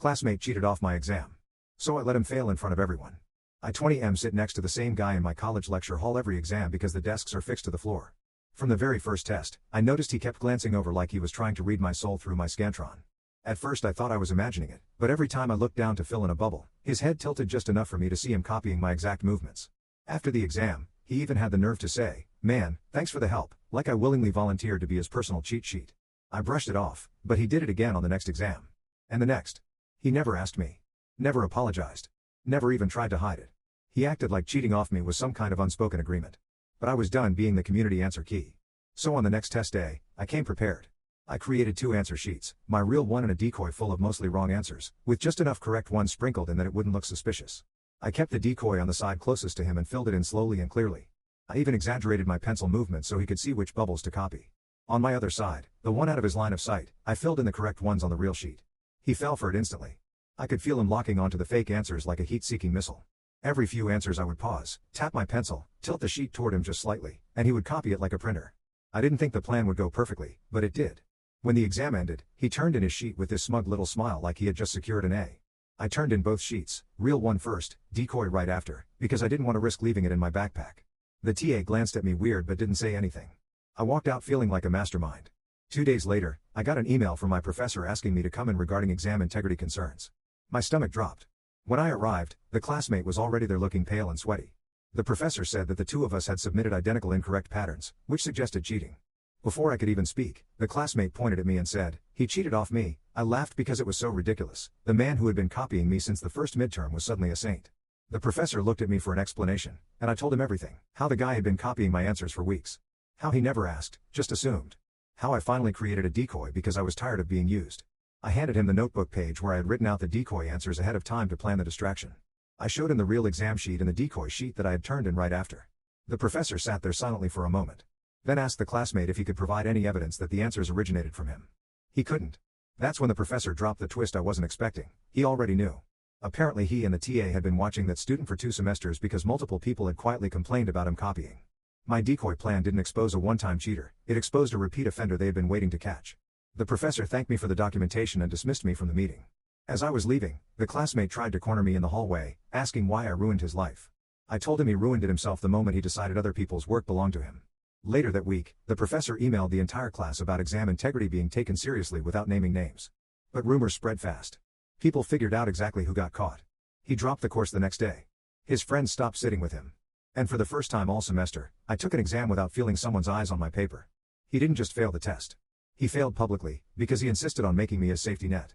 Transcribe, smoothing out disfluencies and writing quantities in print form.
Classmate cheated off my exam. So I let him fail in front of everyone. I 20M sit next to the same guy in my college lecture hall every exam because the desks are fixed to the floor. From the very first test, I noticed he kept glancing over like he was trying to read my soul through my Scantron. At first I thought I was imagining it, but every time I looked down to fill in a bubble, his head tilted just enough for me to see him copying my exact movements. After the exam, he even had the nerve to say, "Man, thanks for the help," like I willingly volunteered to be his personal cheat sheet. I brushed it off, but he did it again on the next exam. And the next. He never asked me. Never apologized. Never even tried to hide it. He acted like cheating off me was some kind of unspoken agreement. But I was done being the community answer key. So on the next test day, I came prepared. I created 2 answer sheets, my real one and a decoy full of mostly wrong answers, with just enough correct ones sprinkled in that it wouldn't look suspicious. I kept the decoy on the side closest to him and filled it in slowly and clearly. I even exaggerated my pencil movement so he could see which bubbles to copy. On my other side, the one out of his line of sight, I filled in the correct ones on the real sheet. He fell for it instantly. I could feel him locking onto the fake answers like a heat-seeking missile. Every few answers I would pause, tap my pencil, tilt the sheet toward him just slightly, and he would copy it like a printer. I didn't think the plan would go perfectly, but it did. When the exam ended, he turned in his sheet with this smug little smile like he had just secured an A. I turned in both sheets, real one first, decoy right after, because I didn't want to risk leaving it in my backpack. The TA glanced at me weird but didn't say anything. I walked out feeling like a mastermind. 2 days later, I got an email from my professor asking me to come in regarding exam integrity concerns. My stomach dropped. When I arrived, the classmate was already there looking pale and sweaty. The professor said that the 2 of us had submitted identical incorrect patterns, which suggested cheating. Before I could even speak, the classmate pointed at me and said, "He cheated off me." I laughed because it was so ridiculous. The man who had been copying me since the first midterm was suddenly a saint. The professor looked at me for an explanation, and I told him everything. How the guy had been copying my answers for weeks. How he never asked, just assumed. How I finally created a decoy because I was tired of being used. I handed him the notebook page where I had written out the decoy answers ahead of time to plan the distraction. I showed him the real exam sheet and the decoy sheet that I had turned in right after. The professor sat there silently for a moment. Then asked the classmate if he could provide any evidence that the answers originated from him. He couldn't. That's when the professor dropped the twist I wasn't expecting. He already knew. Apparently he and the TA had been watching that student for 2 semesters because multiple people had quietly complained about him copying. My decoy plan didn't expose a one-time cheater, it exposed a repeat offender they had been waiting to catch. The professor thanked me for the documentation and dismissed me from the meeting. As I was leaving, the classmate tried to corner me in the hallway, asking why I ruined his life. I told him he ruined it himself the moment he decided other people's work belonged to him. Later that week, the professor emailed the entire class about exam integrity being taken seriously without naming names. But rumors spread fast. People figured out exactly who got caught. He dropped the course the next day. His friends stopped sitting with him. And for the first time all semester, I took an exam without feeling someone's eyes on my paper. He didn't just fail the test. He failed publicly, because he insisted on making me his safety net.